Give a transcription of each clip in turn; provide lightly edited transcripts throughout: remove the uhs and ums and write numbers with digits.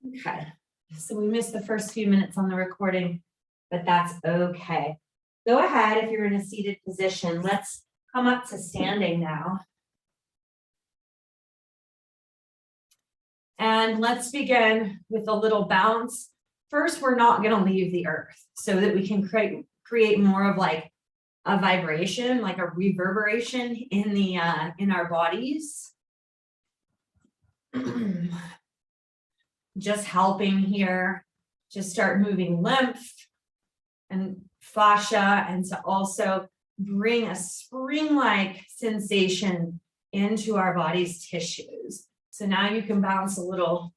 Okay, so we missed the first few minutes on the recording, but that's okay. Go ahead if you're in a seated position. Let's come up to standing now. And let's begin with a little bounce. First, we're not going to leave the earth so that we can create more of like a vibration, like a reverberation in the in our bodies. Just helping here to start moving lymph and fascia, and to also bring a spring-like sensation into our body's tissues. So now you can bounce a little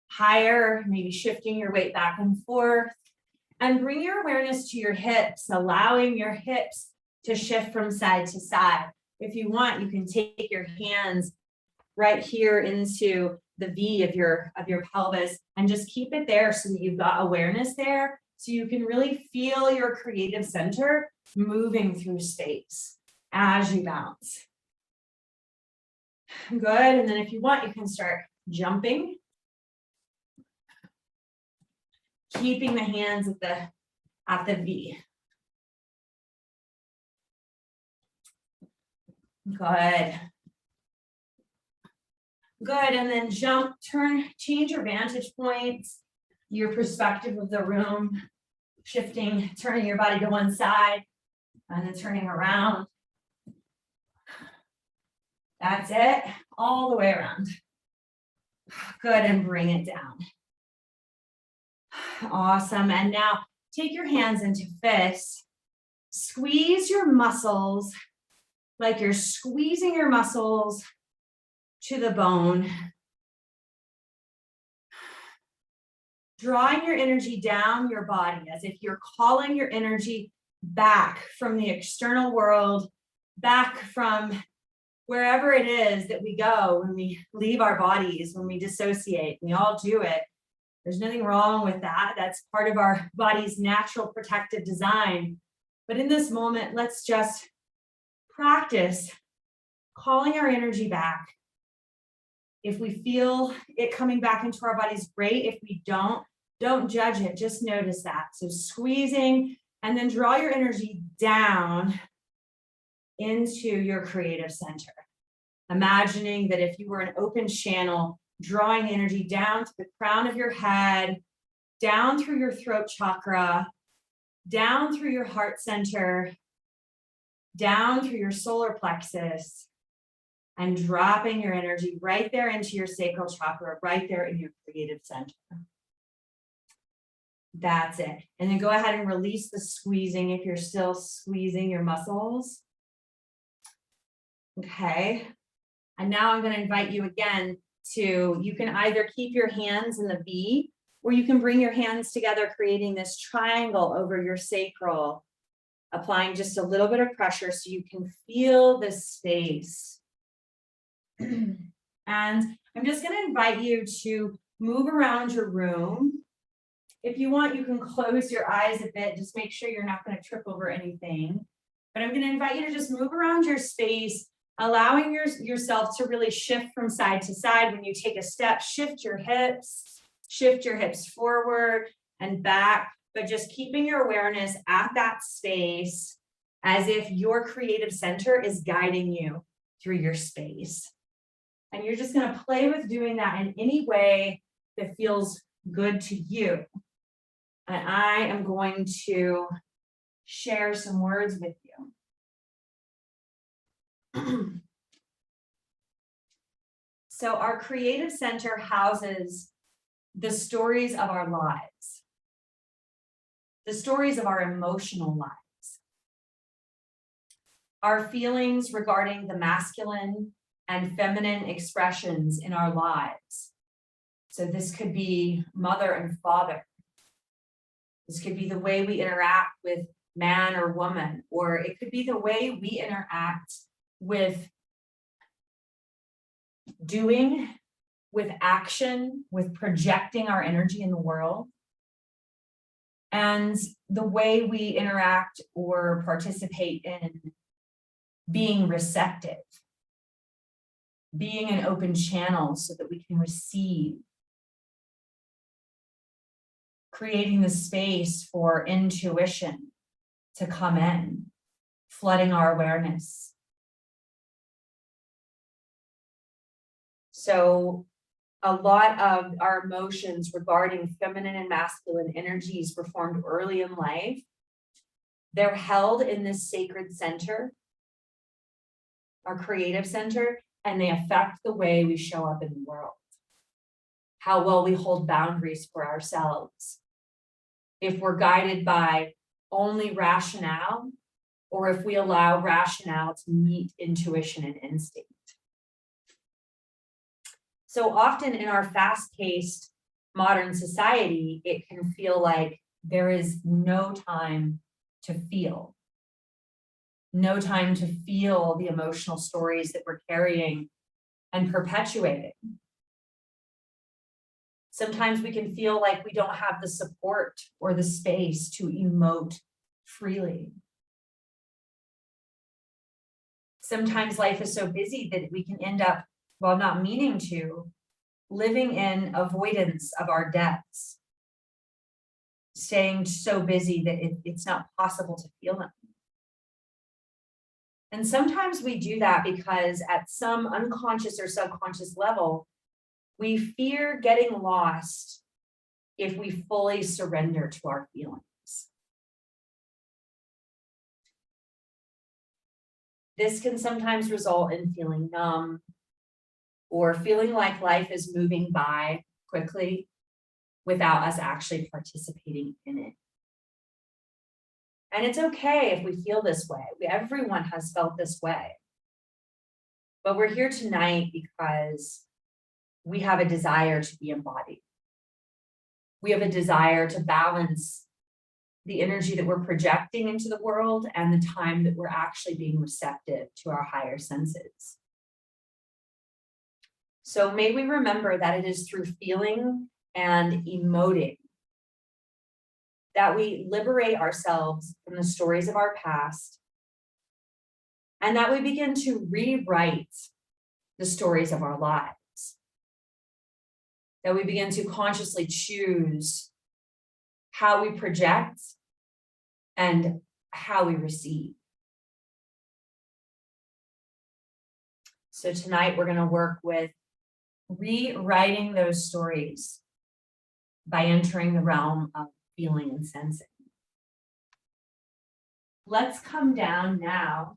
higher, maybe shifting your weight back and forth, and bring your awareness to your hips, allowing your hips to shift from side to side. If you want, you can take your hands right here into the V of your pelvis and just keep it there so that you've got awareness there, so you can really feel your creative center moving through space as you bounce. Good. And then if you want, you can start jumping, keeping the hands at the V. Good. Good, and then jump, change your vantage points, your perspective of the room, shifting, turning your body to one side, and then turning around. That's it, all the way around. Good, and bring it down. Awesome, and now take your hands into fists. Squeeze your muscles like you're squeezing your muscles to the bone. Drawing your energy down your body as if you're calling your energy back from the external world, back from wherever it is that we go when we leave our bodies, when we dissociate. We all do it. There's nothing wrong with that. That's part of our body's natural protective design. But in this moment, let's just practice calling our energy back. If we feel it coming back into our bodies, great. If we don't judge it, just notice that. So squeezing, and then draw your energy down into your creative center. Imagining that if you were an open channel, drawing energy down to the crown of your head, down through your throat chakra, down through your heart center, down through your solar plexus, and dropping your energy right there into your sacral chakra, right there in your creative center. That's it. And then go ahead and release the squeezing if you're still squeezing your muscles. Okay. And now I'm going to invite you again to, you can either keep your hands in the V, or you can bring your hands together, creating this triangle over your sacral, applying just a little bit of pressure so you can feel this space. And I'm just going to invite you to move around your room. If you want, you can close your eyes a bit. Just make sure you're not going to trip over anything. But I'm going to invite you to just move around your space, allowing yourself to really shift from side to side. When you take a step, shift your hips forward and back, but just keeping your awareness at that space as if your creative center is guiding you through your space. And you're just going to play with doing that in any way that feels good to you. And I am going to share some words with you. So our creative center houses the stories of our lives, the stories of our emotional lives, our feelings regarding the masculine and feminine expressions in our lives. So this could be mother and father. This could be the way we interact with man or woman, or it could be the way we interact with doing, with action, with projecting our energy in the world, and the way we interact or participate in being receptive, being an open channel so that we can receive. creating the space for intuition to come in, flooding our awareness. So a lot of our emotions regarding feminine and masculine energies were formed early in life. They're held in this sacred center, our creative center, and they affect the way we show up in the world, how well we hold boundaries for ourselves, if we're guided by only rationale, or if we allow rationale to meet intuition and instinct. So often in our fast-paced modern society, it can feel like there is no time to feel. No time to feel the emotional stories that we're carrying and perpetuating. Sometimes we can feel like we don't have the support or the space to emote freely. Sometimes life is so busy that we can end up, while not meaning to, living in avoidance of our depths, staying so busy that it's not possible to feel them. And sometimes we do that because at some unconscious or subconscious level, we fear getting lost if we fully surrender to our feelings. This can sometimes result in feeling numb or feeling like life is moving by quickly without us actually participating in it. And it's okay if we feel this way. Everyone has felt this way. But we're here tonight because we have a desire to be embodied. We have a desire to balance the energy that we're projecting into the world and the time that we're actually being receptive to our higher senses. So may we remember that it is through feeling and emoting that we liberate ourselves from the stories of our past, and that we begin to rewrite the stories of our lives. That we begin to consciously choose how we project and how we receive. So tonight we're going to work with rewriting those stories by entering the realm of feeling and sensing. Let's come down now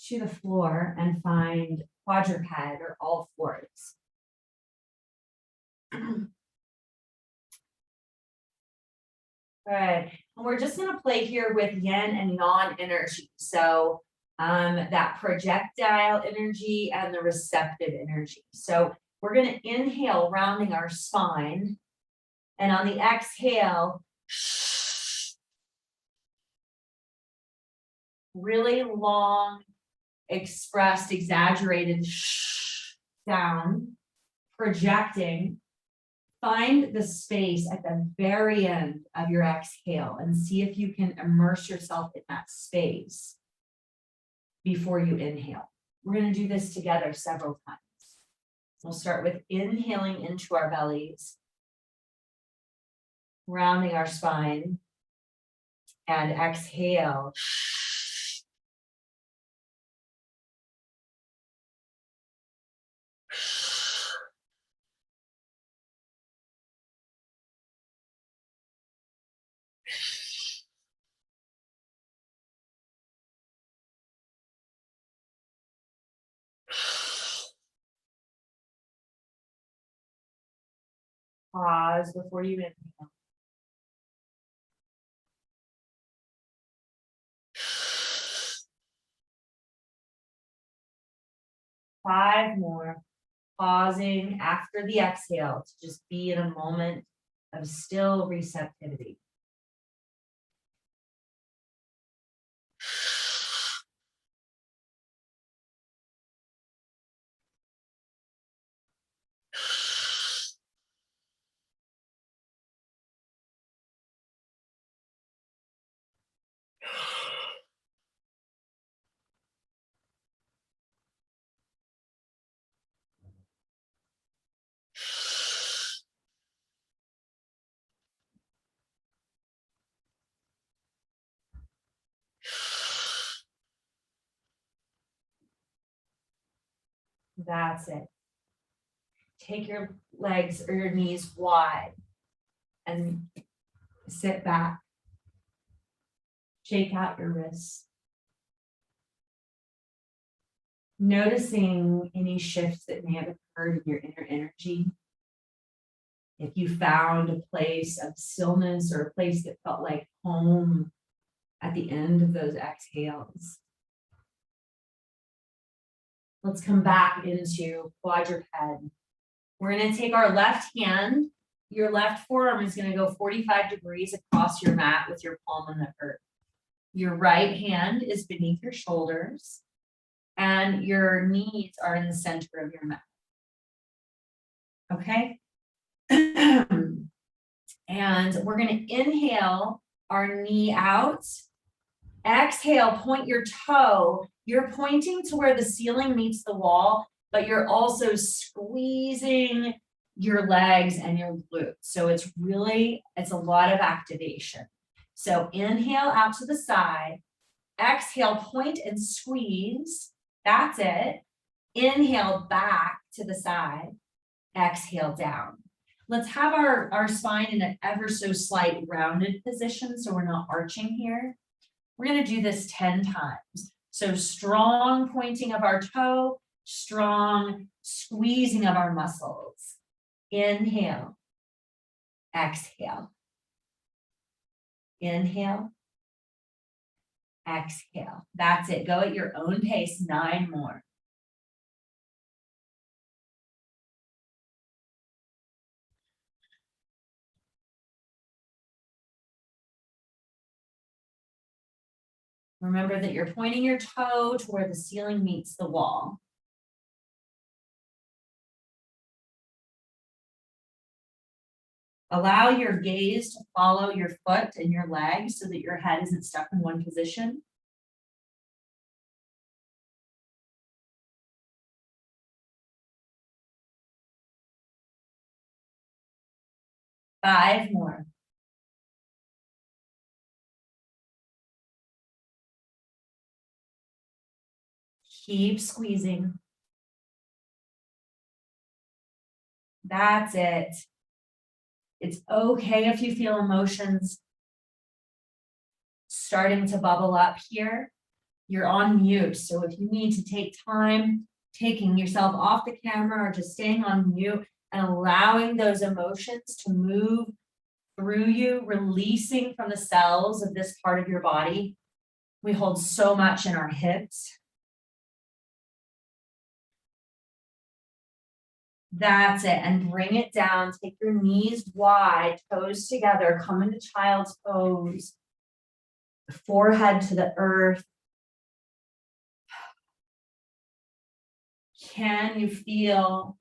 to the floor and find quadruped or all fours. All right, and we're just going to play here with yin and yang energy. So that projectile energy and the receptive energy. So we're going to inhale, rounding our spine, and on the exhale, really long, expressed, exaggerated sound, projecting. Find the space at the very end of your exhale and see if you can immerse yourself in that space before you inhale. We're going to do this together several times. We'll start with inhaling into our bellies, rounding our spine, and exhale. Pause before you inhale. Five more. Pausing after the exhale to just be in a moment of still receptivity. That's it. Take your legs or your knees wide and sit back. Shake out your wrists. Noticing any shifts that may have occurred in your inner energy. If you found a place of stillness or a place that felt like home at the end of those exhales. Let's come back into quadruped. We're going to take our left hand. Your left forearm is going to go 45 degrees across your mat with your palm on the earth. Your right hand is beneath your shoulders, and your knees are in the center of your mat. Okay? And we're going to inhale our knee out. Exhale, point your toe. You're pointing to where the ceiling meets the wall, but you're also squeezing your legs and your glutes. So it's a lot of activation. So inhale out to the side. Exhale, point and squeeze. That's it. Inhale back to the side. Exhale down. Let's have our spine in an ever so slight rounded position so we're not arching here. We're going to do this 10 times. So strong pointing of our toe, strong squeezing of our muscles. Inhale. Exhale. Inhale. Exhale. That's it. Go at your own pace. 9 more. Remember that you're pointing your toe to where the ceiling meets the wall. Allow your gaze to follow your foot and your legs so that your head isn't stuck in one position. Five more. Keep squeezing. That's it. It's okay if you feel emotions starting to bubble up here. You're on mute. So if you need to take time, taking yourself off the camera or just staying on mute and allowing those emotions to move through you, releasing from the cells of this part of your body. We hold so much in our hips. That's it. And bring it down. Take your knees wide, toes together. Come into child's pose. Forehead to the earth. Can you feel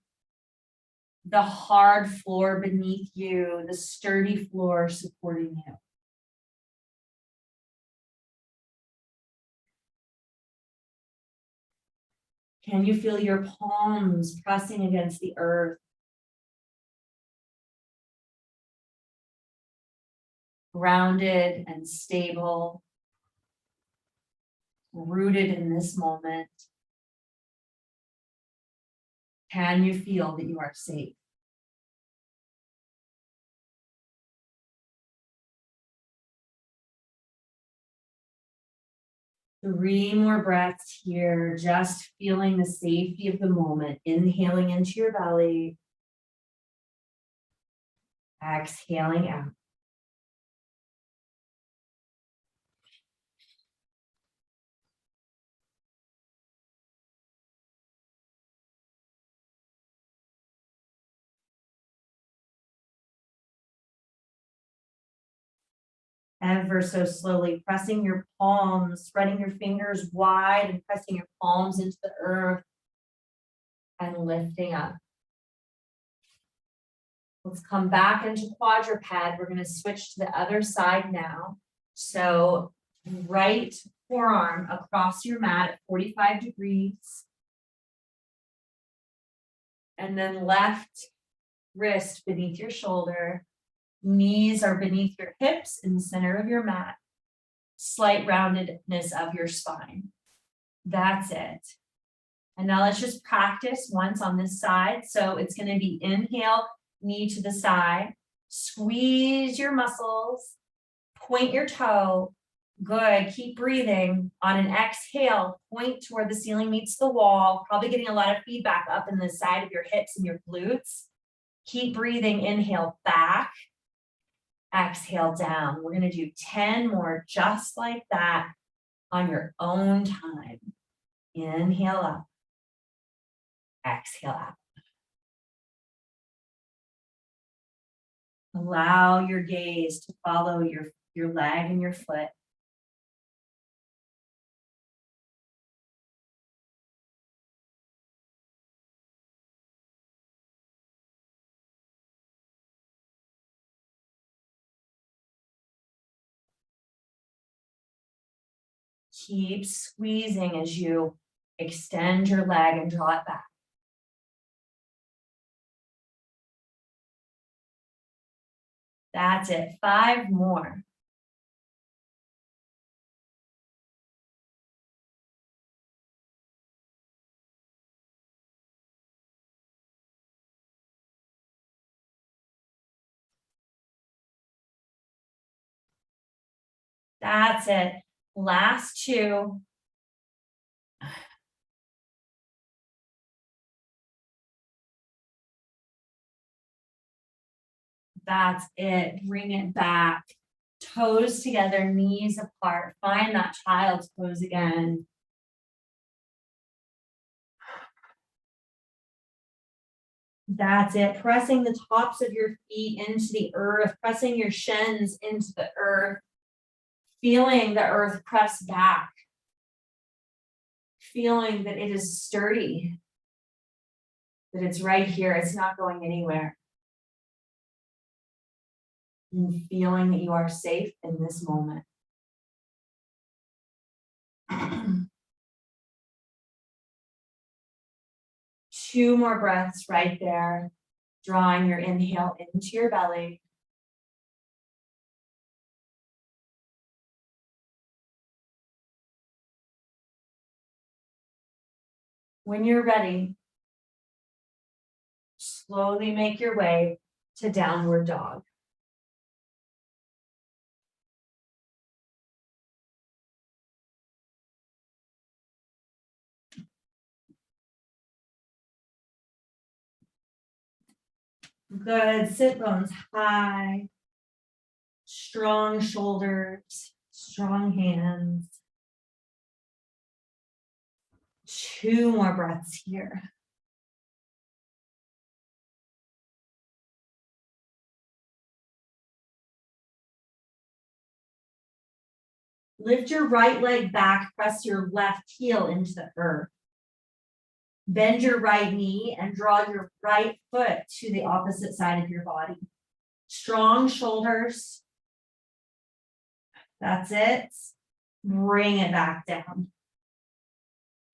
the hard floor beneath you, the sturdy floor supporting you? Can you feel your palms pressing against the earth? Grounded and stable, rooted in this moment. Can you feel that you are safe? Three more breaths here, just feeling the safety of the moment. Inhaling into your belly. Exhaling out. Ever so slowly pressing your palms, spreading your fingers wide and pressing your palms into the earth and lifting up. Let's come back into quadruped. We're going to switch to the other side now. So right forearm across your mat at 45 degrees. And then left wrist beneath your shoulder. Knees are beneath your hips in the center of your mat. Slight roundedness of your spine. That's it. And now let's just practice once on this side. So it's going to be inhale, knee to the side, squeeze your muscles, point your toe. Good. Keep breathing. On an exhale, point to where the ceiling meets the wall, probably getting a lot of feedback up in the side of your hips and your glutes. Keep breathing. Inhale back. Exhale down. We're going to do 10 more just like that on your own time. Inhale up. Exhale out. Allow your gaze to follow your leg and your foot. Keep squeezing as you extend your leg and draw it back. That's it. 5 more. That's it. Last 2. That's it. Bring it back. Toes together, knees apart. Find that child's pose again. That's it. Pressing the tops of your feet into the earth, pressing your shins into the earth, feeling the earth press back, feeling that it is sturdy, that it's right here, it's not going anywhere. And feeling that you are safe in this moment. 2 more breaths right there, drawing your inhale into your belly. When you're ready, slowly make your way to downward dog. Good. Sit bones high. Strong shoulders, strong hands. 2 more breaths here. Lift your right leg back, press your left heel into the earth. Bend your right knee and draw your right foot to the opposite side of your body. Strong shoulders. That's it. Bring it back down.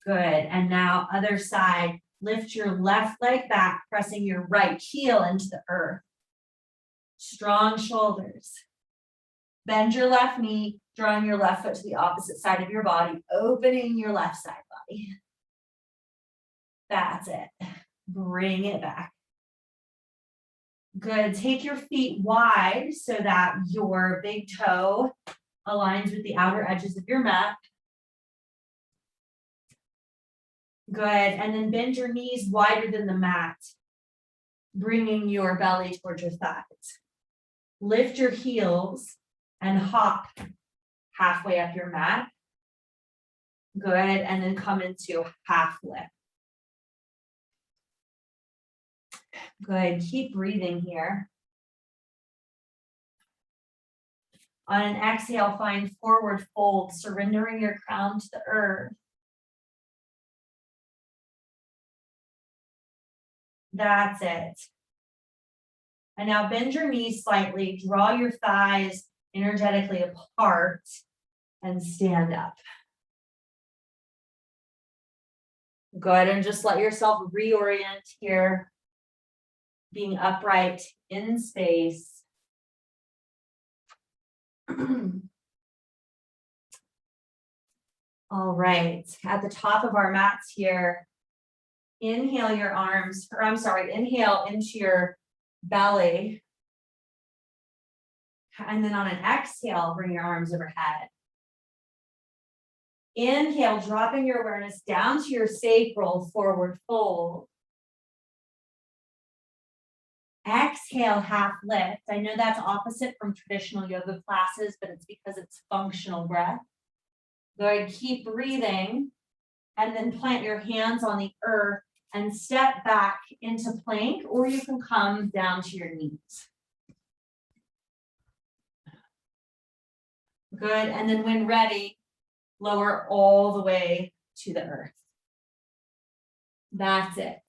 Good. And now other side. Lift your left leg back, pressing your right heel into the earth. Strong shoulders. Bend your left knee, drawing your left foot to the opposite side of your body, opening your left side body. That's it. Bring it back. Good. Take your feet wide so that your big toe aligns with the outer edges of your mat. Good. And then bend your knees wider than the mat, bringing your belly towards your thighs. Lift your heels and hop halfway up your mat. Good. And then come into half lift. Good. Keep breathing here. On an exhale, find forward fold, surrendering your crown to the earth. That's it. And now bend your knees slightly, draw your thighs energetically apart, and stand up. Good. And just let yourself reorient here, being upright in space. All right. At the top of our mats here, Inhale your arms, or I'm sorry, inhale into your belly. And then on an exhale, bring your arms overhead. Inhale, dropping your awareness down to your sacral, forward fold. Exhale, half lift. I know that's opposite from traditional yoga classes, but it's because it's functional breath. Go ahead, keep breathing, and then plant your hands on the earth and step back into plank, or you can come down to your knees. Good, and then when ready, lower all the way to the earth. That's it.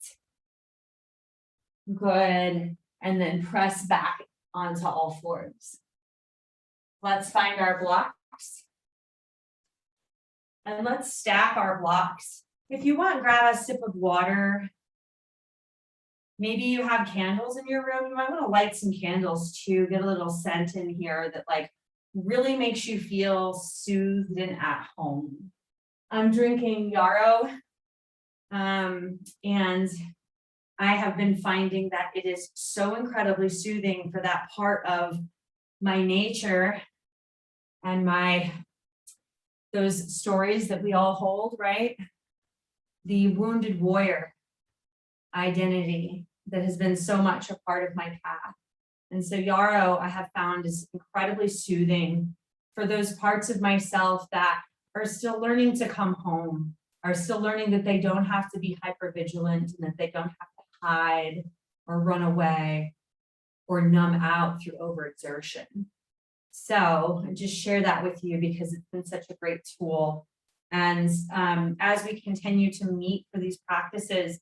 Good, and then press back onto all fours. Let's find our blocks. And let's stack our blocks. If you want, grab a sip of water. Maybe you have candles in your room. You might want to light some candles too. Get a little scent in here that like really makes you feel soothed and at home. I'm drinking yarrow. And I have been finding that it is so incredibly soothing for that part of my nature and those stories that we all hold, right? The wounded warrior identity that has been so much a part of my path. And so yarrow, I have found, is incredibly soothing for those parts of myself that are still learning to come home, are still learning that they don't have to be hypervigilant and that they don't have to hide or run away or numb out through overexertion. So I just share that with you because it's been such a great tool. And as we continue to meet for these practices,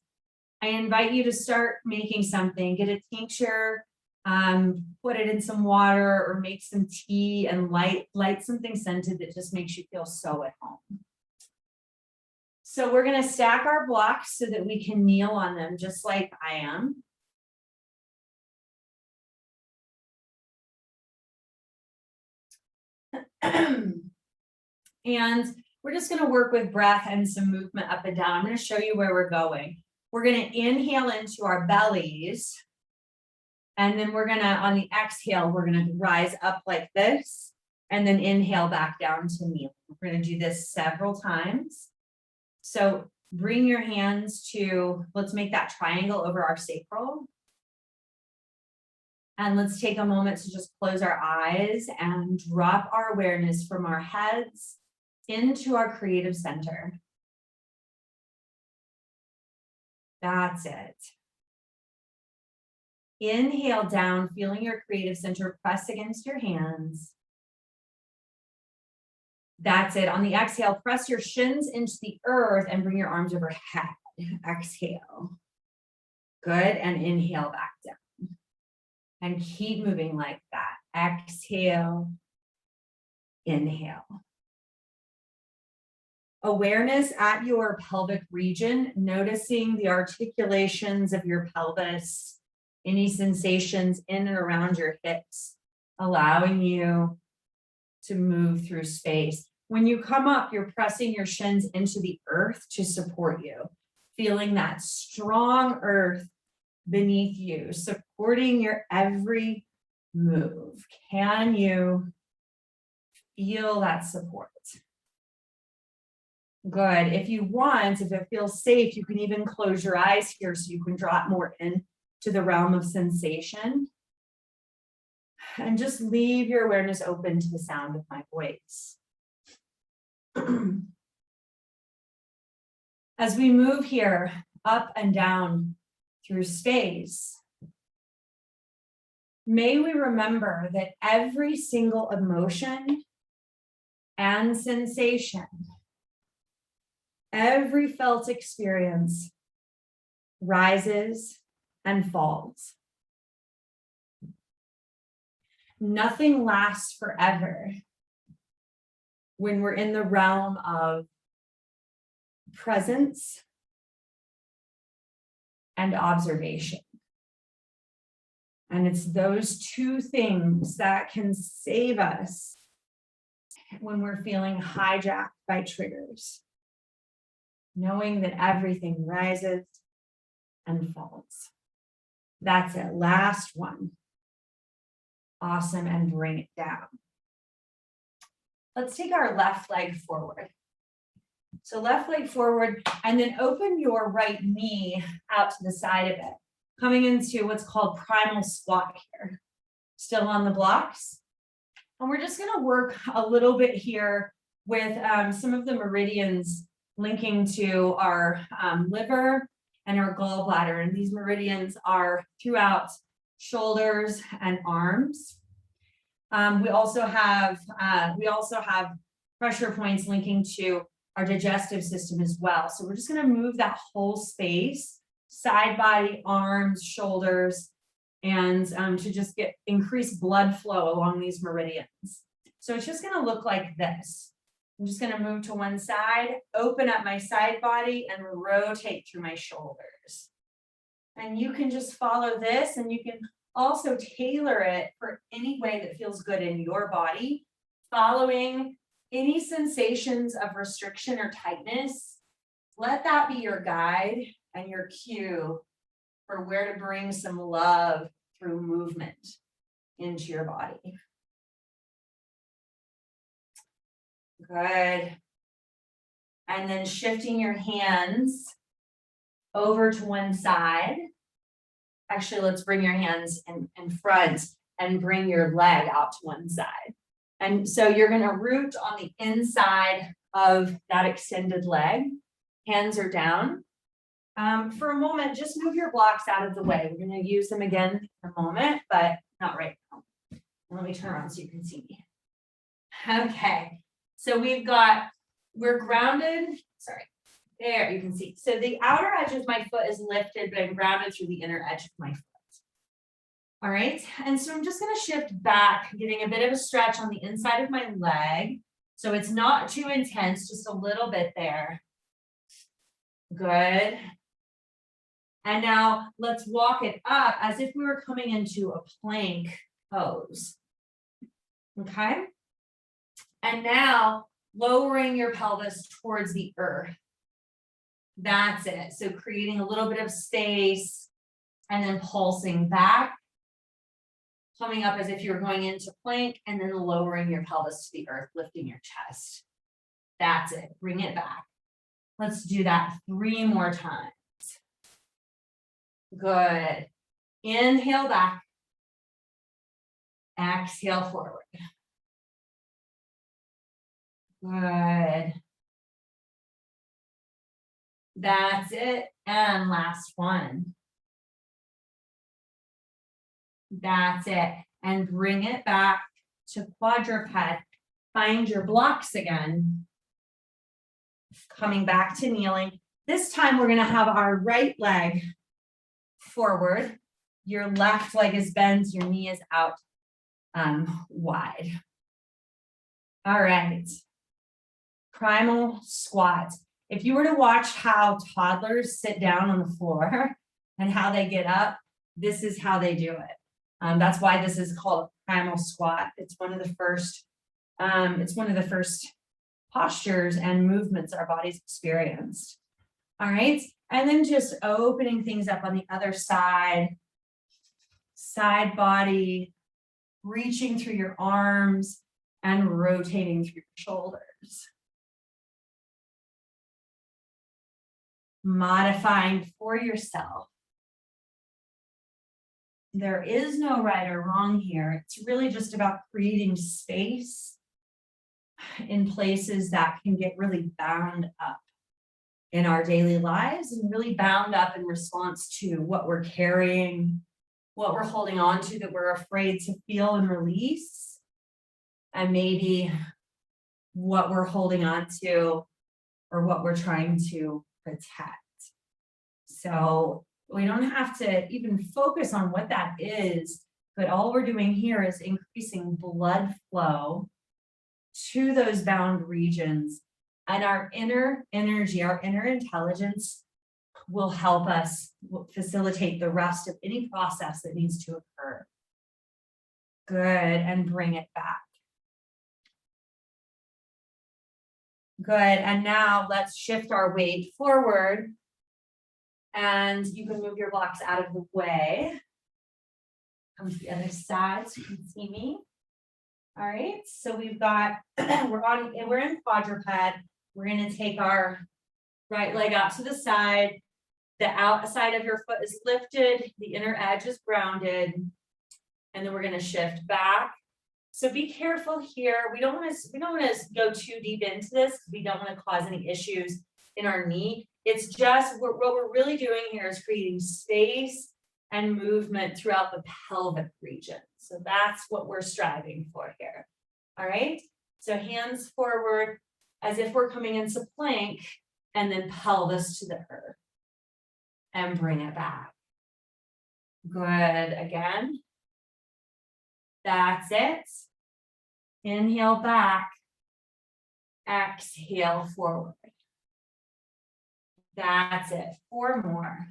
I invite you to start making something, get a tincture, put it in some water or make some tea and light something scented that just makes you feel so at home. So we're going to stack our blocks so that we can kneel on them just like I am. And we're just going to work with breath and some movement up and down. I'm going to show you where we're going. We're going to inhale into our bellies. And then we're going to, on the exhale, we're going to rise up like this. And then inhale back down to kneel. We're going to do this several times. So bring your hands to, let's make that triangle over our sacral. And let's take a moment to just close our eyes and drop our awareness from our heads into our creative center. That's it. Inhale down, feeling your creative center press against your hands. That's it. On the exhale, press your shins into the earth and bring your arms overhead. Exhale. Good. And inhale back down. And keep moving like that. Exhale. Inhale. Awareness at your pelvic region, noticing the articulations of your pelvis, any sensations in and around your hips, allowing you to move through space. When you come up, you're pressing your shins into the earth to support you, feeling that strong earth beneath you, supporting your every move. Can you feel that support? Good. If you want, if it feels safe, you can even close your eyes here so you can drop more into the realm of sensation. And just leave your awareness open to the sound of my voice. As we move here up and down through space, may we remember that every single emotion and sensation, every felt experience rises and falls. Nothing lasts forever when we're in the realm of presence and observation. And it's those two things that can save us when we're feeling hijacked by triggers. Knowing that everything rises and falls. That's it. Last one. Awesome. And bring it down. Let's take our left leg forward. So left leg forward, and then open your right knee out to the side of it, coming into what's called primal squat here. Still on the blocks. And we're just going to work a little bit here with some of the meridians linking to our liver and our gallbladder. And these meridians are throughout shoulders and arms. We also have pressure points linking to our digestive system as well. So we're just going to move that whole space, side body, arms, shoulders, and to just get increased blood flow along these meridians. So it's just going to look like this. I'm just going to move to one side, open up my side body, and rotate through my shoulders. And you can just follow this, and you can also tailor it for any way that feels good in your body, following any sensations of restriction or tightness. Let that be your guide and your cue for where to bring some love through movement into your body. Good. And then shifting your hands over to one side. Actually, let's bring your hands in front and bring your leg out to one side. And so you're going to root on the inside of that extended leg. Hands are down. For a moment, just move your blocks out of the way. We're going to use them again in a moment, but not right now. Let me turn around so you can see me. Okay. So we're grounded. Sorry. There, you can see. So the outer edge of my foot is lifted, but I'm grounded through the inner edge of my foot. All right. And so I'm just going to shift back, getting a bit of a stretch on the inside of my leg. So it's not too intense, just a little bit there. Good. And now let's walk it up as if we were coming into a plank pose. Okay. And now lowering your pelvis towards the earth. That's it. So creating a little bit of space and then pulsing back, coming up as if you're going into plank, and then lowering your pelvis to the earth, lifting your chest. That's it. Bring it back. Let's do that 3 more times. Good. Inhale back. Exhale forward. Good. That's it. And last one. That's it. And bring it back to quadruped. Find your blocks again. Coming back to kneeling. This time we're going to have our right leg forward. Your left leg is bent. Your knee is out wide. All right. Primal squat. If you were to watch how toddlers sit down on the floor and how they get up, this is how they do it. That's why this is called primal squat. It's one of the first postures and movements our bodies experienced. All right. And then just opening things up on the other side, side body, reaching through your arms and rotating through your shoulders. Modifying for yourself. There is no right or wrong here. It's really just about creating space in places that can get really bound up in our daily lives and really bound up in response to what we're carrying, what we're holding on to that we're afraid to feel and release, and maybe what we're holding on to or what we're trying to protect. So we don't have to even focus on what that is, but all we're doing here is increasing blood flow to those bound regions, and our inner energy, our inner intelligence will help us facilitate the rest of any process that needs to occur. Good, and bring it back. Good, and now let's shift our weight forward And you can move your blocks out of the way. Come to the other side so you can see me. All right, so we've got, we're in quadruped. We're gonna take our right leg out to the side. The outside of your foot is lifted, the inner edge is grounded, and then we're gonna shift back. So be careful here. We don't want to go too deep into this because we don't want to cause any issues in our knee. It's just what we're really doing here is creating space and movement throughout the pelvic region. So that's what we're striving for here. All right. So hands forward as if we're coming into plank, and then pelvis to the earth and bring it back. Good. Again. That's it. Inhale back. Exhale forward. That's it. 4 more.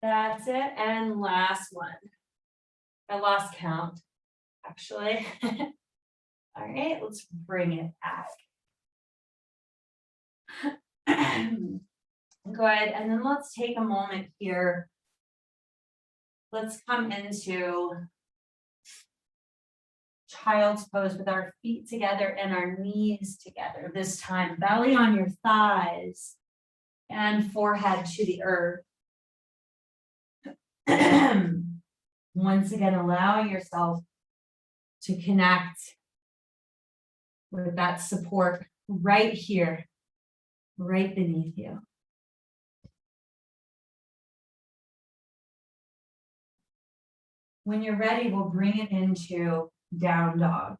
That's it. And last one. I lost count, actually. All right, let's bring it back. Good. And then let's take a moment here. Let's come into child's pose with our feet together and our knees together. This time, belly on your thighs and forehead to the earth. Once again, allowing yourself to connect with that support right here, right beneath you. When you're ready, we'll bring it into down dog.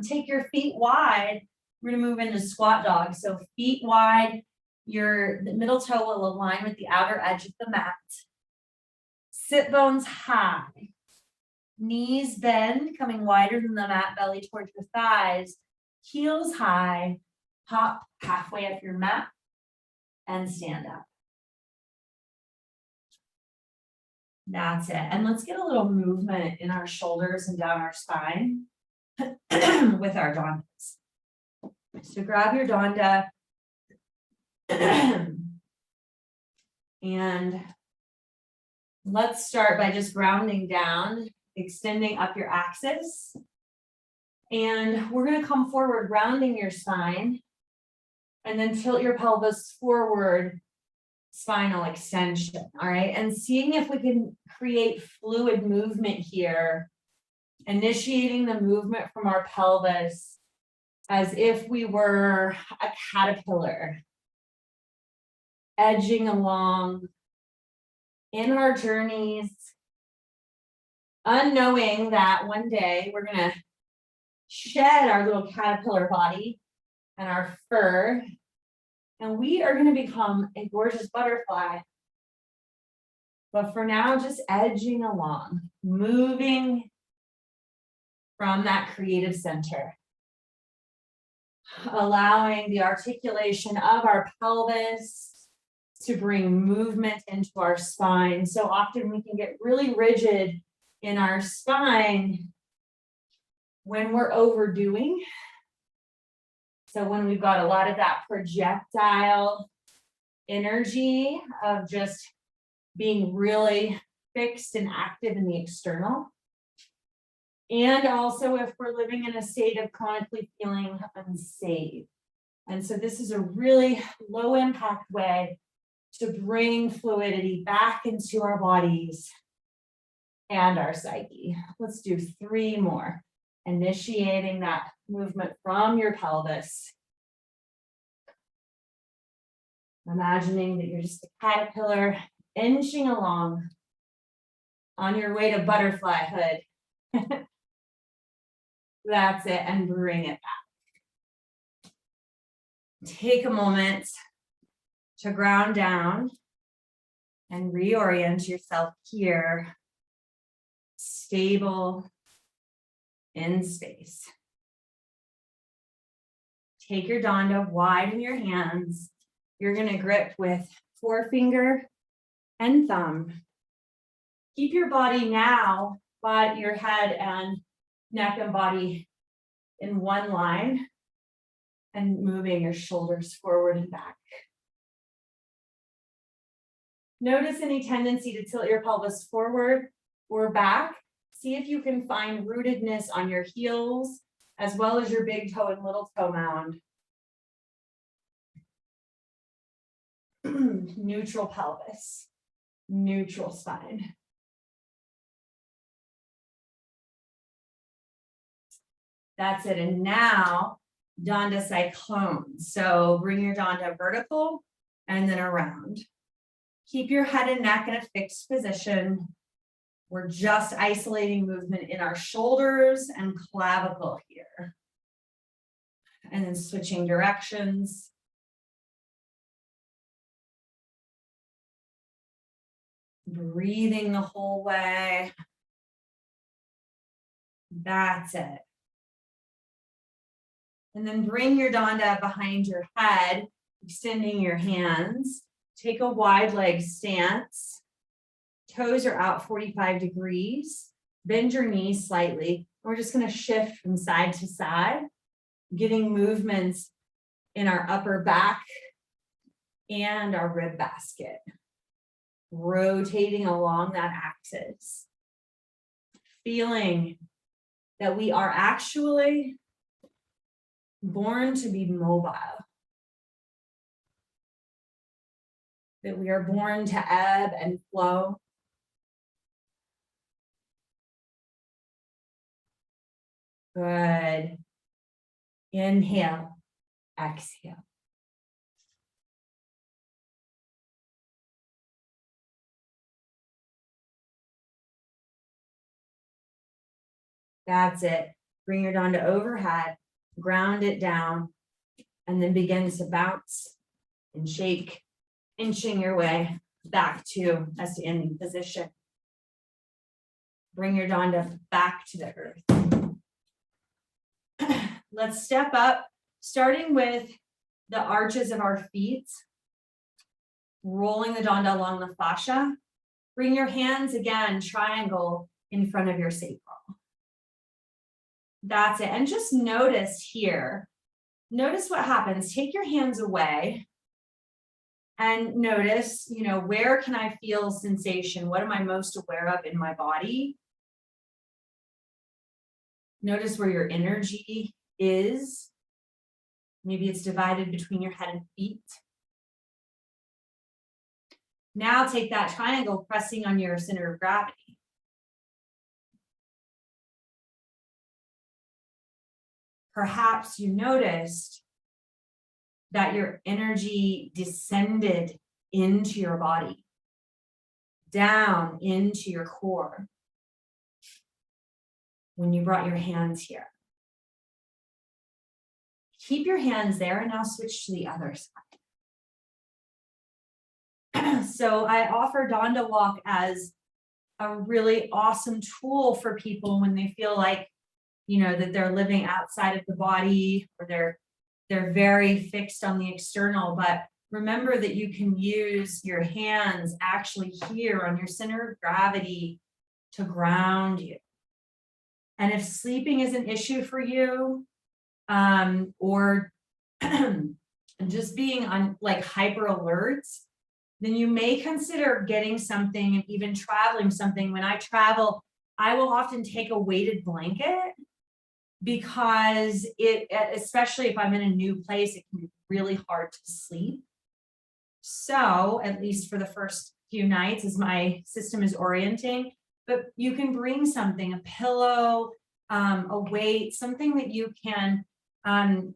Take your feet wide. We're going to move into squat dog. So feet wide, the middle toe will align with the outer edge of the mat. Sit bones high. Knees bend, coming wider than the mat, belly towards your thighs. Heels high. Hop halfway up your mat and stand up. That's it. And let's get a little movement in our shoulders and down our spine with our dandas. So grab your danda and let's start by just grounding down, extending up your axis. And we're going to come forward, rounding your spine, and then tilt your pelvis forward, spinal extension. All right. And seeing if we can create fluid movement here, initiating the movement from our pelvis as if we were a caterpillar, edging along in our journeys, unknowing that one day we're going to shed our little caterpillar body and our fur, and we are going to become a gorgeous butterfly. But for now, just edging along, moving from that creative center, allowing the articulation of our pelvis to bring movement into our spine. So often we can get really rigid in our spine when we're overdoing. So when we've got a lot of that projectile energy of just being really fixed and active in the external. And also if we're living in a state of chronically feeling unsafe. And so this is a really low impact way to bring fluidity back into our bodies and our psyche. Let's do 3 more. Initiating that movement from your pelvis. Imagining that you're just a caterpillar inching along on your way to butterflyhood. That's it, and bring it back. Take a moment to ground down and reorient yourself here, stable in space. Take your danda, widen your hands. You're going to grip with forefinger and thumb. Keep your body now, but your head and neck and body in one line, and moving your shoulders forward and back. Notice any tendency to tilt your pelvis forward or back. See if you can find rootedness on your heels, as well as your big toe and little toe mound. Neutral pelvis, neutral spine. That's it. And now, danda cyclone. So bring your danda vertical and then around. Keep your head and neck in a fixed position. We're just isolating movement in our shoulders and clavicle here. And then switching directions. Breathing the whole way. That's it. And then bring your danda behind your head, extending your hands. Take a wide leg stance. Toes are out 45 degrees. Bend your knees slightly. We're just going to shift from side to side, getting movements in our upper back and our rib basket. Rotating along that axis. Feeling that we are actually born to be mobile. That we are born to ebb and flow. Good. Inhale, exhale. That's it. Bring your danda overhead, ground it down, and then begin to bounce and shake, inching your way back to a standing position. Bring your danda back to the earth. Let's step up, starting with the arches of our feet, rolling the danda along the fascia. Bring your hands again, triangle in front of your sacral. That's it. And just notice here, notice what happens. Take your hands away and notice, where can I feel sensation? What am I most aware of in my body? Notice where your energy is. Maybe it's divided between your head and feet. Now take that triangle, pressing on your center of gravity. Perhaps you noticed that your energy descended into your body, down into your core when you brought your hands here. Keep your hands there and now switch to the other side. So I offer danda walk as a really awesome tool for people when they feel like, that they're living outside of the body, or they're very fixed on the external. But remember that you can use your hands actually here on your center of gravity to ground you. And if sleeping is an issue for you, or just being on like hyper alerts, then you may consider getting something and even traveling something. When I travel, I will often take a weighted blanket, because especially if I'm in a new place, it can be really hard to sleep. So at least for the first few nights, as my system is orienting, but you can bring something, a pillow, a weight, something that you can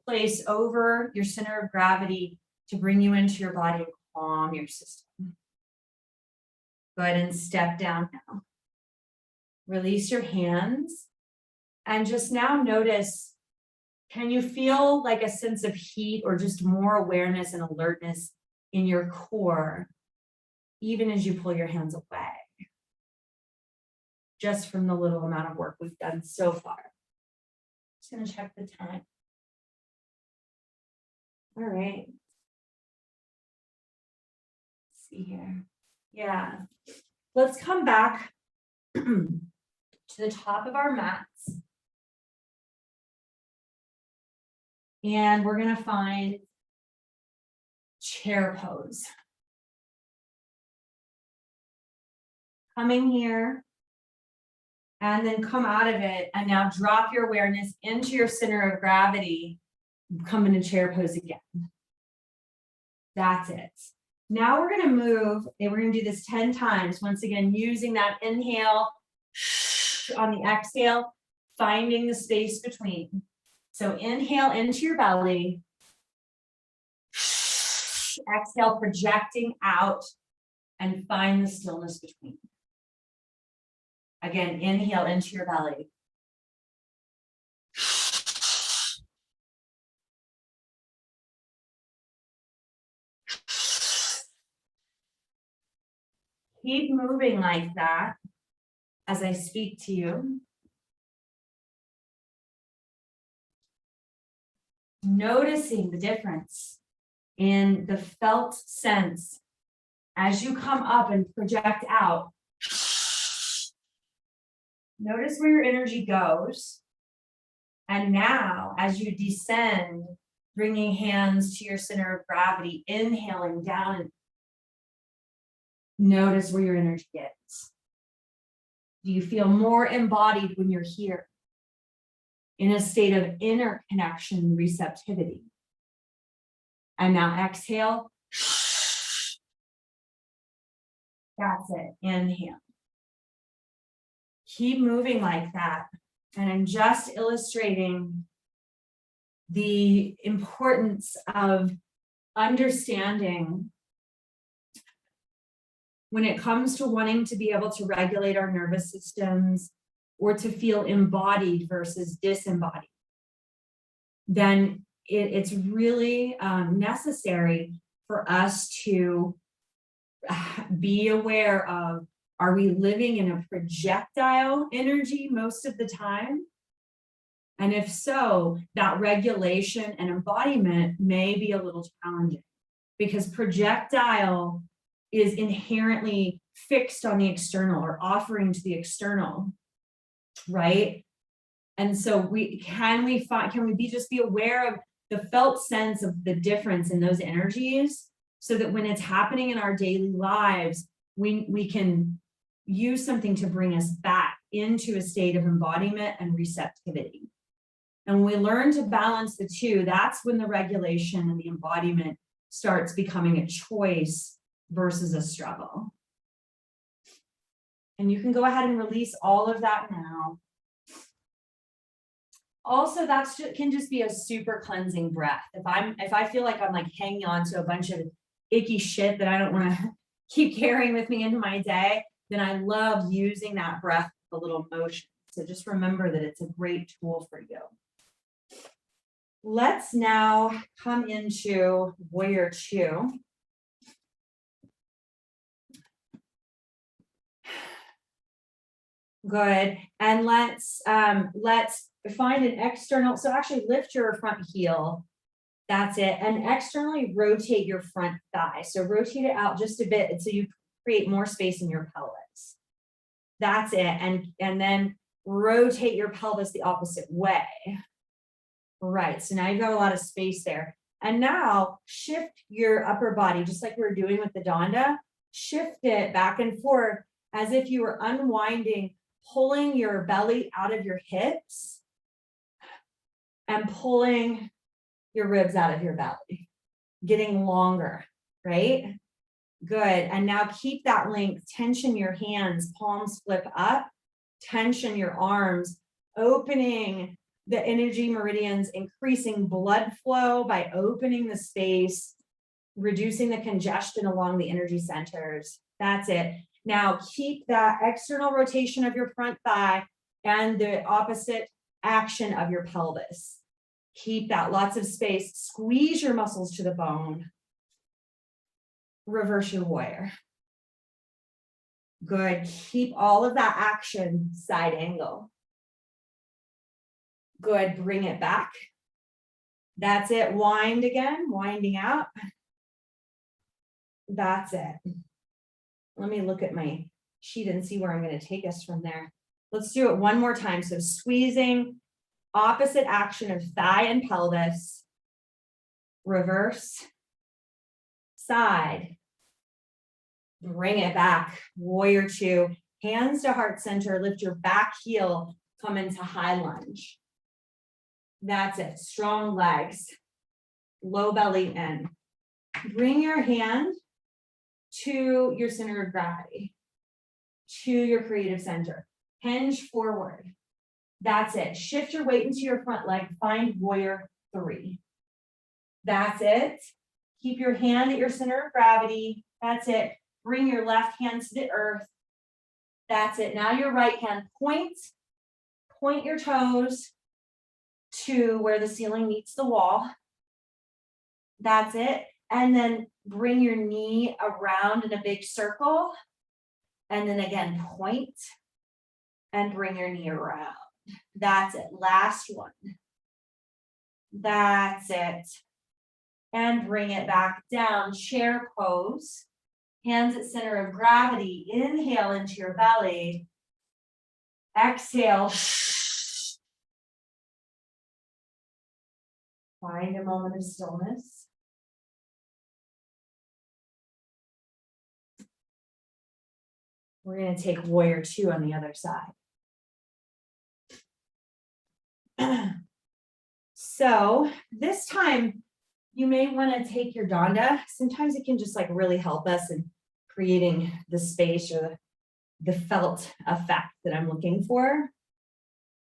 place over your center of gravity to bring you into your body and calm your system. Go ahead and step down now. Release your hands. And just now notice, can you feel like a sense of heat or just more awareness and alertness in your core, even as you pull your hands away? Just from the little amount of work we've done so far. Just going to check the time. All right. Let's see here. Yeah. Let's come back to the top of our mats. And we're going to find chair pose. Coming here. And then come out of it. And now drop your awareness into your center of gravity. Come into chair pose again. That's it. Now we're going to move, and we're going to do this 10 times. Once again, using that inhale on the exhale, finding the space between. So inhale into your belly. Exhale, projecting out, and find the stillness between. Again, inhale into your belly. Keep moving like that as I speak to you. Noticing the difference in the felt sense as you come up and project out. Notice where your energy goes. And now, as you descend, bringing hands to your center of gravity, inhaling down. Notice where your energy is. Do you feel more embodied when you're here? In a state of inner connection, receptivity. And now exhale. That's it. Inhale. Keep moving like that. And I'm just illustrating the importance of understanding when it comes to wanting to be able to regulate our nervous systems or to feel embodied versus disembodied, then it's really necessary for us to be aware of, are we living in a projectile energy most of the time? And if so, that regulation and embodiment may be a little challenging because projectile is inherently fixed on the external or offering to the external, right? And so can we just be aware of the felt sense of the difference in those energies so that when it's happening in our daily lives, we can use something to bring us back into a state of embodiment and receptivity. And when we learn to balance the two, that's when the regulation and the embodiment starts becoming a choice versus a struggle. And you can go ahead and release all of that now. Also, can just be a super cleansing breath. If I feel like I'm like hanging on to a bunch of icky shit that I don't want to keep carrying with me into my day, then I love using that breath with a little motion. So just remember that it's a great tool for you. Let's now come into Warrior Two. Good. And let's find an external. So actually lift your front heel. That's it. And externally rotate your front thigh. So rotate it out just a bit so you create more space in your pelvis. That's it. And then rotate your pelvis the opposite way. Right. So now you've got a lot of space there. And now shift your upper body, just like we were doing with the Danda. Shift it back and forth as if you were unwinding, pulling your belly out of your hips and pulling your ribs out of your belly, getting longer, right? Good. And now keep that length, tension your hands, palms flip up, tension your arms, opening the energy meridians, increasing blood flow by opening the space, reducing the congestion along the energy centers. That's it. Now keep that external rotation of your front thigh and the opposite action of your pelvis. Keep that, lots of space. Squeeze your muscles to the bone. Reverse your warrior. Good. Keep all of that action, side angle. Good. Bring it back. That's it. Wind again, winding out. That's it. Let me look at my sheet and see where I'm going to take us from there. Let's do it one more time. So squeezing, opposite action of thigh and pelvis, reverse, side, bring it back, warrior two, hands to heart center, lift your back heel, come into high lunge. That's it, strong legs, low belly in. Bring your hand to your center of gravity, to your creative center. Hinge forward. That's it. Shift your weight into your front leg. Find warrior three. That's it. Keep your hand at your center of gravity. That's it. Bring your left hand to the earth. That's it. Now your right hand point your toes to where the ceiling meets the wall. That's it. And then bring your knee around in a big circle. And then again, point and bring your knee around. That's it. Last one. That's it. And bring it back down. Chair pose. Hands at center of gravity. Inhale into your belly. Exhale. Find a moment of stillness. We're going to take warrior two on the other side. So this time you may want to take your danda. Sometimes it can just like really help us in creating the space or the felt effect that I'm looking for.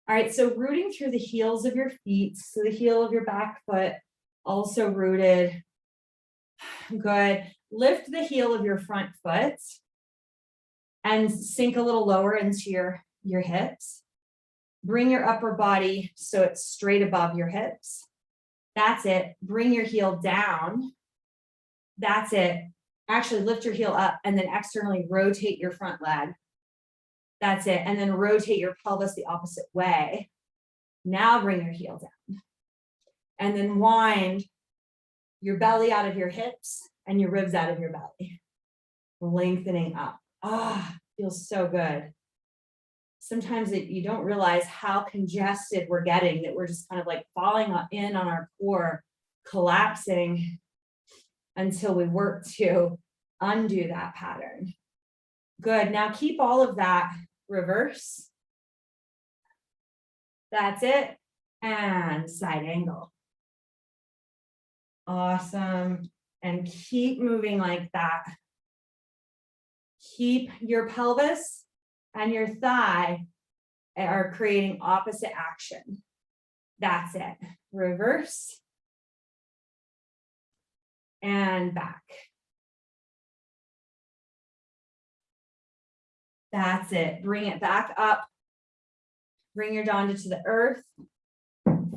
All right, so rooting through the heels of your feet. So the heel of your back foot also rooted. Good. Lift the heel of your front foot and sink a little lower into your hips. Bring your upper body so it's straight above your hips. That's it. Bring your heel down. That's it. Actually lift your heel up and then externally rotate your front leg. That's it. And then rotate your pelvis the opposite way. Now bring your heel down. And then wind your belly out of your hips and your ribs out of your belly. Lengthening up. Ah, feels so good. Sometimes you don't realize how congested we're getting, that we're just kind of like falling in on our core, collapsing until we work to undo that pattern. Good. Now keep all of that. Reverse. That's it. And side angle. Awesome. And keep moving like that. Keep your pelvis and your thigh are creating opposite action. That's it. Reverse. And back. That's it. Bring it back up. Bring your danda to the earth.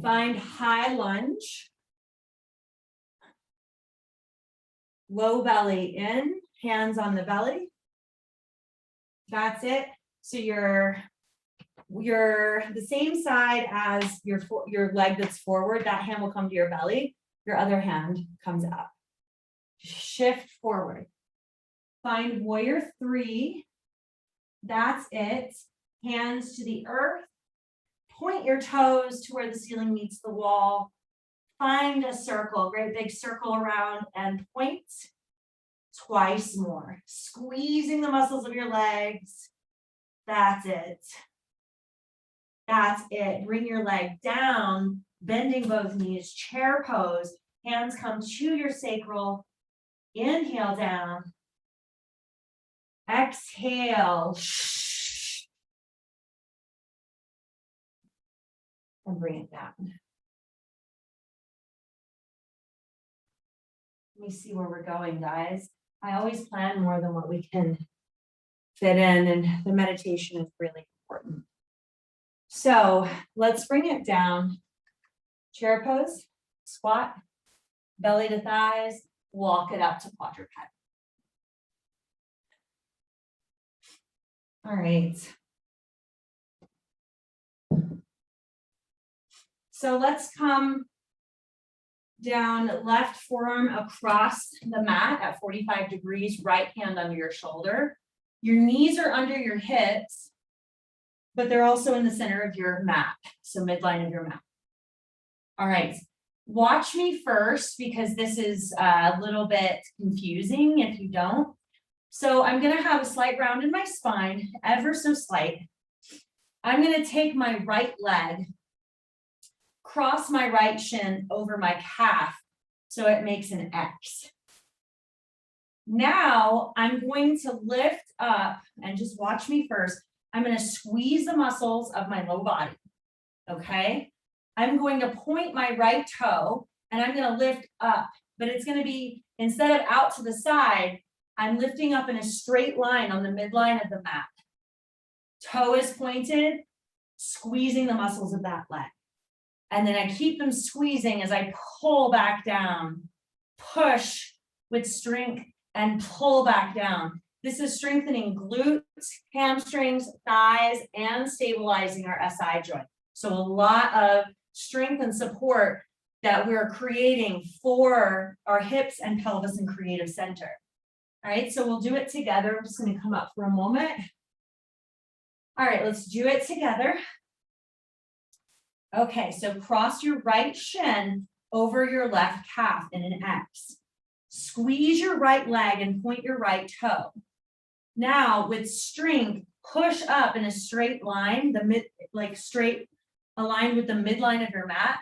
Find high lunge. Low belly in, hands on the belly. That's it. So you're the same side as your leg that's forward. That hand will come to your belly. Your other hand comes up. Shift forward. Find warrior three. That's it. Hands to the earth. Point your toes to where the ceiling meets the wall. Find a circle, great big circle around and point twice more. Squeezing the muscles of your legs. That's it. That's it. Bring your leg down, bending both knees, chair pose. Hands come to your sacral. Inhale down. Exhale. And bring it down. Let me see where we're going, guys. I always plan more than what we can fit in, and the meditation is really important. So let's bring it down. Chair pose, squat, belly to thighs, walk it up to quadruped. All right. So let's come Down, left forearm across the mat at 45 degrees, right hand under your shoulder. Your knees are under your hips, but they're also in the center of your mat, so midline of your mat. All right, watch me first because this is a little bit confusing if you don't. So I'm gonna have a slight round in my spine, ever so slight. I'm gonna take my right leg, cross my right shin over my calf so it makes an X. Now I'm going to lift up and just watch me first. I'm going to squeeze the muscles of my low body. Okay. I'm going to point my right toe and I'm going to lift up, but it's going to be, instead of out to the side, I'm lifting up in a straight line on the midline of the mat. Toe is pointed, squeezing the muscles of that leg. And then I keep them squeezing as I pull back down, push with strength and pull back down. This is strengthening glutes, hamstrings, thighs, and stabilizing our SI joint. So a lot of strength and support that we're creating for our hips and pelvis and creative center. All right, so we'll do it together. I'm just going to come up for a moment. All right, let's do it together. Okay, so cross your right shin over your left calf in an X. Squeeze your right leg and point your right toe. Now, with strength, push up in a straight line, straight aligned with the midline of your mat,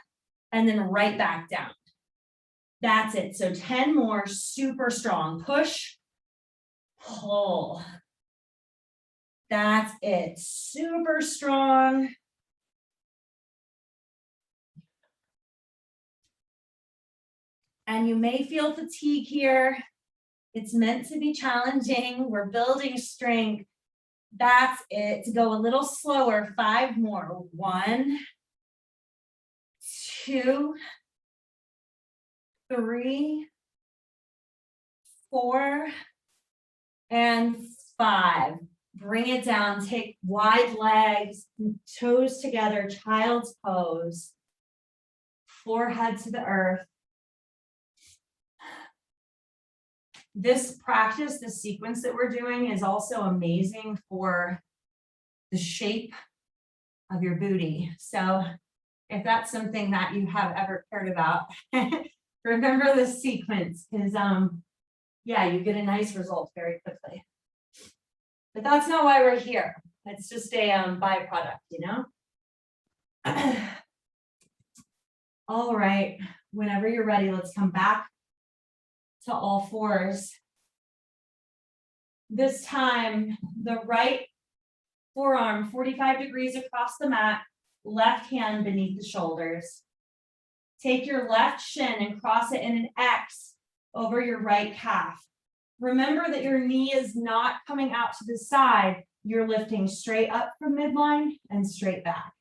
and then right back down. That's it. So 10 more, super strong. Push, pull. That's it. Super strong. And you may feel fatigue here. It's meant to be challenging. We're building strength. That's it. To go a little slower, 5 more. 1, 2, 3, 4, and 5. Bring it down. Take wide legs, toes together, child's pose. Forehead to the earth. This practice, this sequence that we're doing is also amazing for the shape of your booty. So if that's something that you have ever cared about, remember this sequence because yeah, you get a nice result very quickly. But that's not why we're here. It's just a byproduct, you know? All right, whenever you're ready, let's come back to all fours. This time, the right forearm 45 degrees across the mat, left hand beneath the shoulders. Take your left shin and cross it in an X over your right calf. Remember that your knee is not coming out to the side. You're lifting straight up from midline and straight back.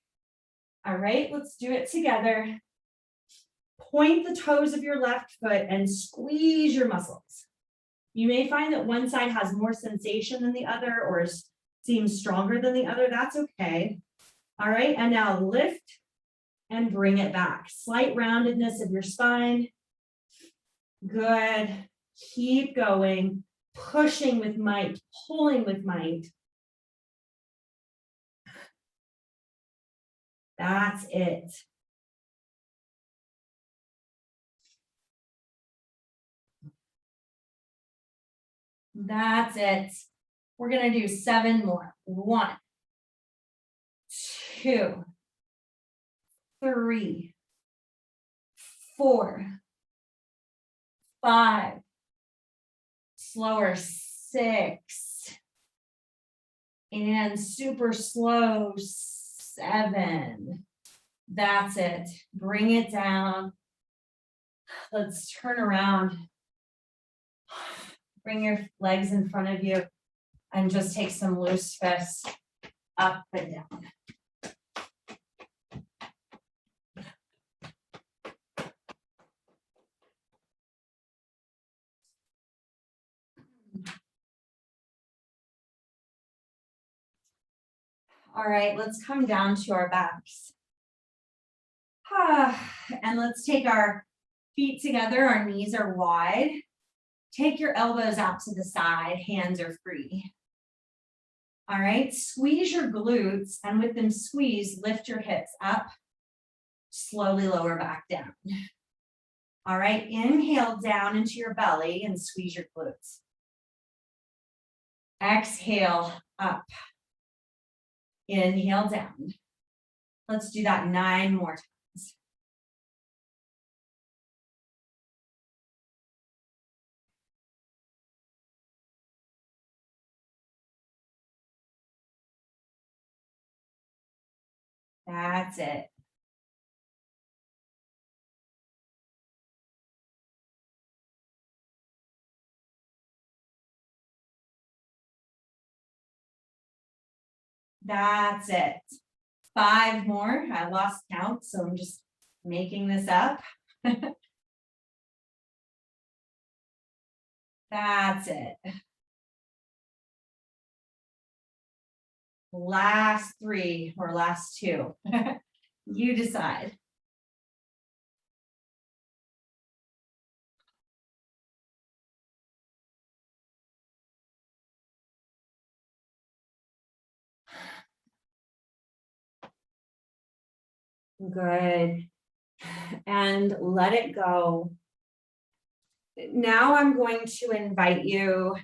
All right, let's do it together. Point the toes of your left foot and squeeze your muscles. You may find that one side has more sensation than the other or seems stronger than the other. That's okay. All right, and now lift and bring it back. Slight roundedness of your spine. Good. Keep going. Pushing with might, pulling with might. That's it. That's it. We're going to do 7 more. 1, 2, 3, 4, 5. Slower, 6. And super slow, 7. That's it. Bring it down. Let's turn around. Bring your legs in front of you and just take some loose fists up and down. All right, let's come down to our backs. And let's take our Feet together, our knees are wide. Take your elbows out to the side, hands are free. All right, squeeze your glutes, and with them squeezed, lift your hips up, slowly lower back down. All right, inhale down into your belly and squeeze your glutes. Exhale up. Inhale down. Let's do that 9 more times. That's it. That's it. 5 more. I lost count, so I'm just making this up. That's it. Last 3 or last 2. You decide. Good. And let it go. Now I'm going to invite you.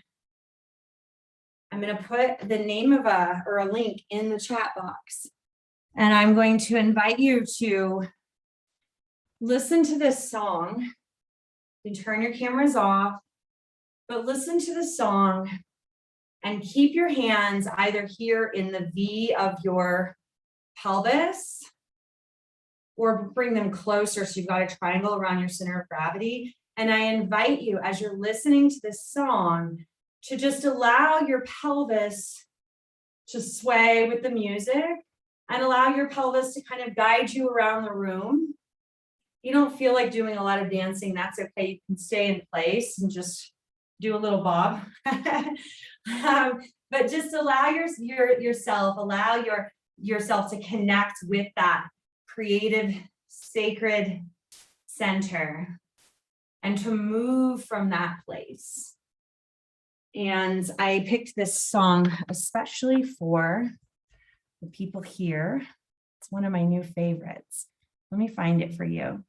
I'm going to put the name of a link in the chat box. And I'm going to invite you to listen to this song. You can turn your cameras off, but listen to the song and keep your hands either here in the V of your pelvis or bring them closer so you've got a triangle around your center of gravity. And I invite you, as you're listening to this song, to just allow your pelvis to sway with the music and allow your pelvis to kind of guide you around the room. You don't feel like doing a lot of dancing, that's okay. You can stay in place and just do a little bob. But just allow yourself to connect with that creative, sacred center and to move from that place. And I picked this song especially for the people here. It's one of my new favorites. Let me find it for you.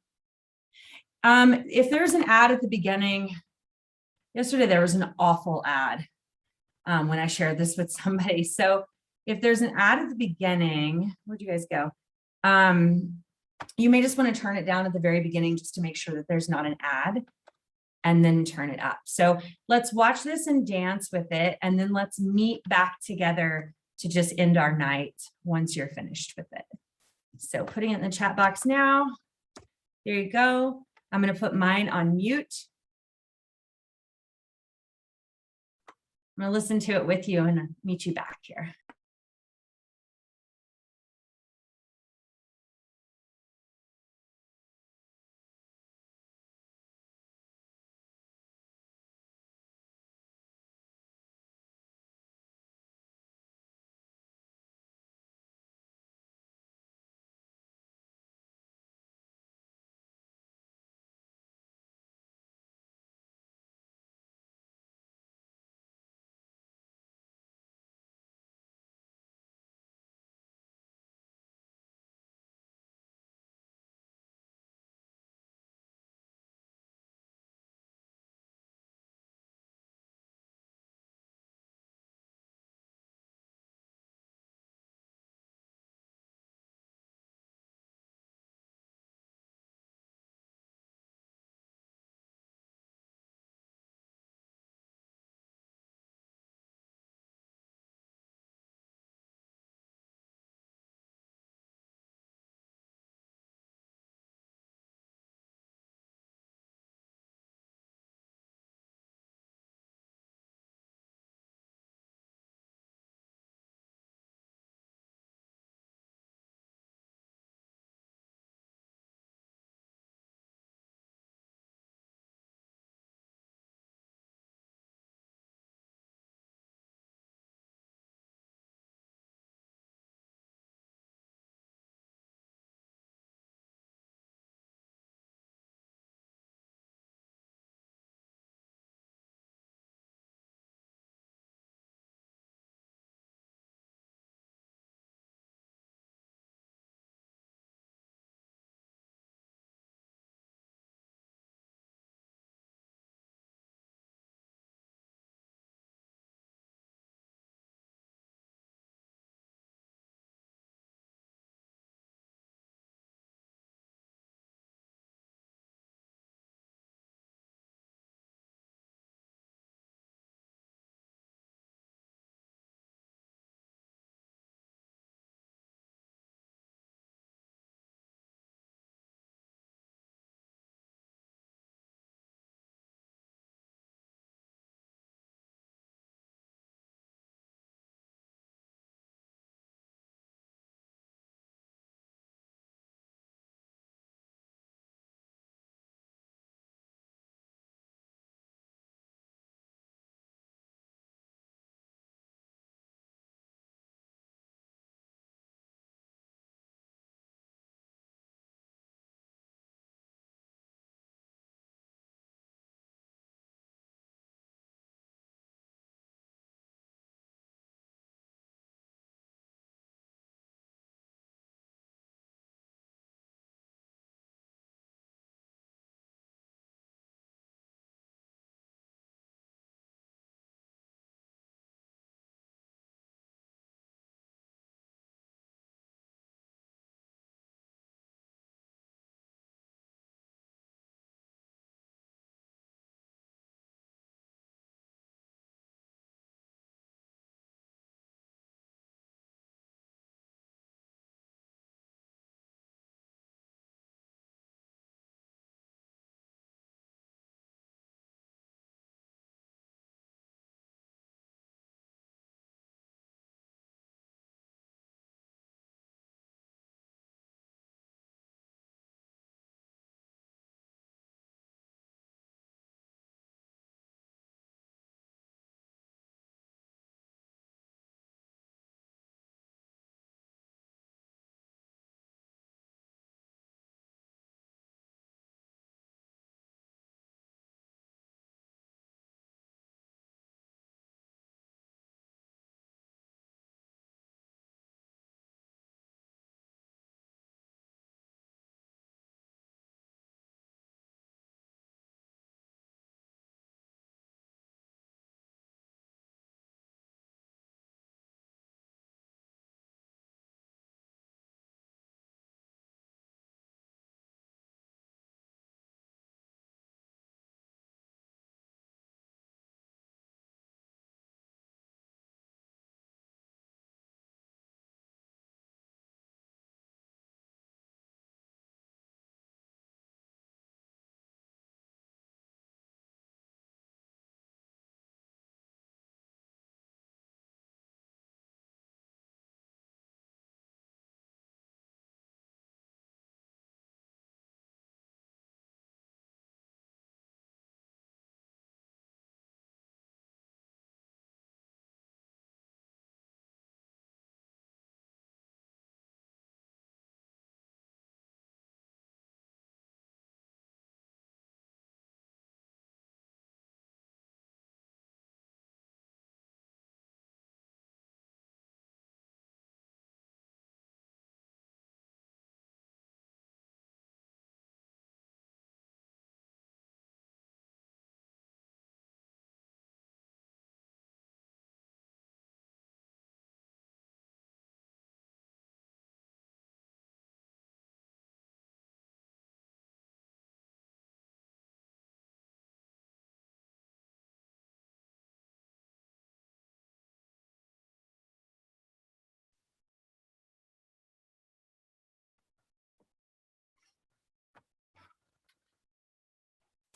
If there's an ad at the beginning, yesterday there was an awful ad when I shared this with somebody. So if there's an ad at the beginning, where'd you guys go? You may just want to turn it down at the very beginning just to make sure that there's not an ad, and then turn it up. So let's watch this and dance with it, and then let's meet back together to just end our night once you're finished with it. So putting it in the chat box now. There you go. I'm going to put mine on mute. I'm going to listen to it with you and meet you back here.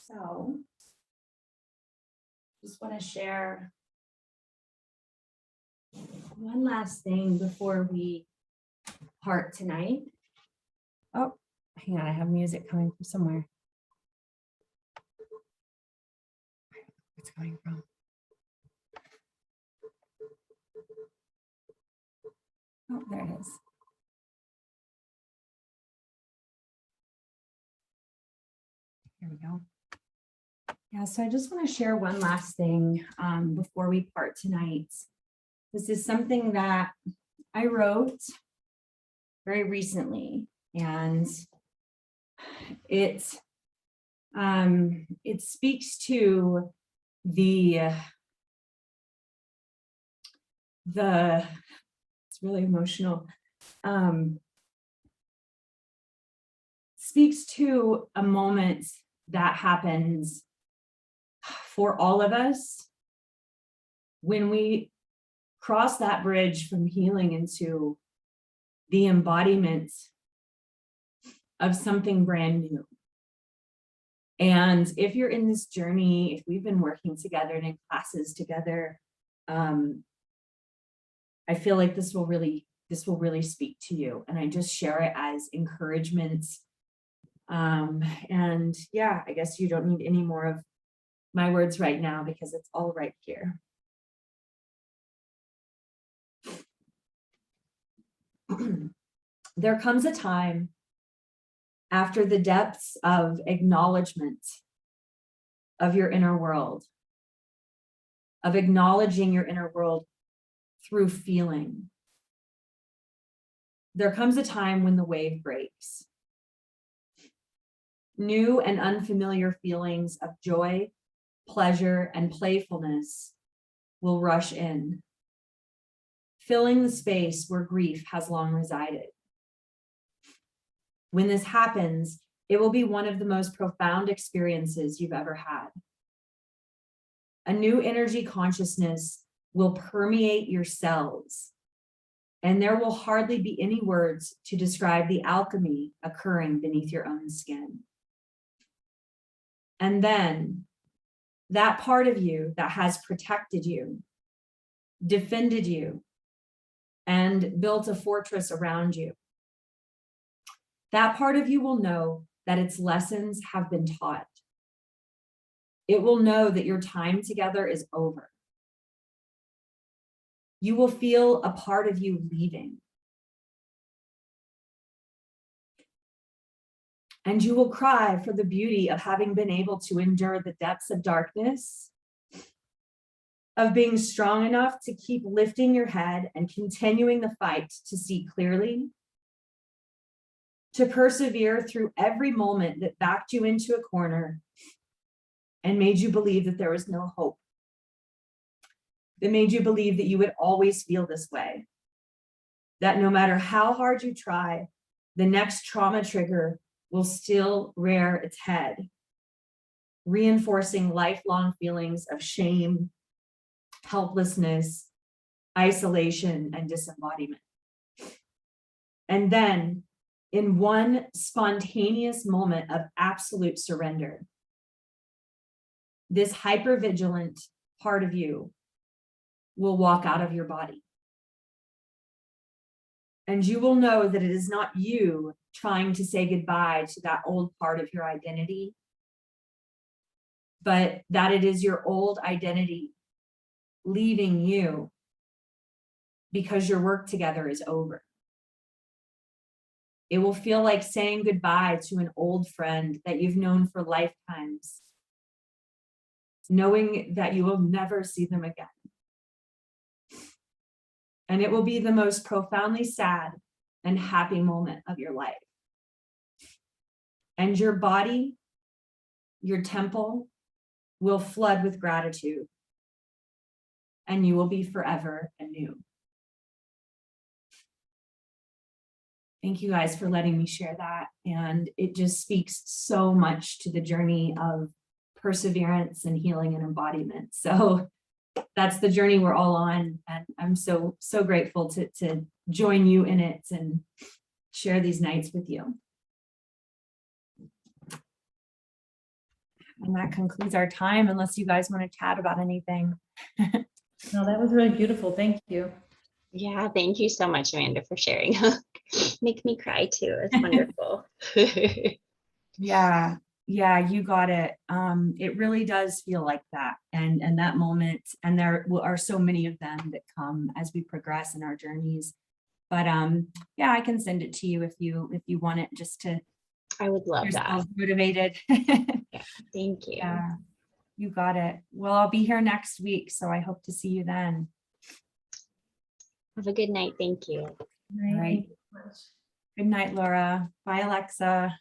So, just want to share one last thing before we part tonight. Oh, hang on, I have music coming from somewhere. Where's it coming from? Oh, there it is. Here we go. Yeah, so I just want to share one last thing before we part tonight. This is something that I wrote very recently, and it speaks to the it's really emotional. Speaks to a moment that happens for all of us when we cross that bridge from healing into the embodiment of something brand new. And if you're in this journey, if we've been working together and in classes together, I feel like this will really speak to you. And I just share it as encouragement. And yeah, I guess you don't need any more of my words right now because it's all right here. There comes a time after the depths of acknowledgement of your inner world, of acknowledging your inner world through feeling. There comes a time when the wave breaks. New and unfamiliar feelings of joy, pleasure, and playfulness will rush in, filling the space where grief has long resided. When this happens, it will be one of the most profound experiences you've ever had. A new energy consciousness will permeate your cells, and there will hardly be any words to describe the alchemy occurring beneath your own skin. And then that part of you that has protected you, defended you, and built a fortress around you, that part of you will know that its lessons have been taught. It will know that your time together is over. You will feel a part of you leaving. And you will cry for the beauty of having been able to endure the depths of darkness, of being strong enough to keep lifting your head and continuing the fight to see clearly, to persevere through every moment that backed you into a corner and made you believe that there was no hope, that made you believe that you would always feel this way, that no matter how hard you try, the next trauma trigger will still rear its head, reinforcing lifelong feelings of shame, helplessness, isolation, and disembodiment. And then, in one spontaneous moment of absolute surrender, this hypervigilant part of you will walk out of your body. And you will know that it is not you trying to say goodbye to that old part of your identity, but that it is your old identity leaving you because your work together is over. It will feel like saying goodbye to an old friend that you've known for lifetimes, knowing that you will never see them again. And it will be the most profoundly sad and happy moment of your life. And your body, your temple, will flood with gratitude, and you will be forever anew. Thank you guys for letting me share that. And it just speaks so much to the journey of perseverance and healing and embodiment. So that's the journey we're all on. And I'm so grateful to join you in it and share these nights with you. And that concludes our time, unless you guys want to chat about anything. No, that was really beautiful. Thank you. Yeah, thank you so much, Amanda, for sharing. Make me cry too. It's wonderful. Yeah, yeah, you got it. It really does feel like that. And that moment, and there are so many of them that come as we progress in our journeys. But yeah, I can send it to you if you want it, just to I would love that. yourself motivated. Yeah, thank you. Yeah, you got it. Well, I'll be here next week, so I hope to see you then. Have a good night. Thank you. All right. Good night, Laura. Bye, Alexa.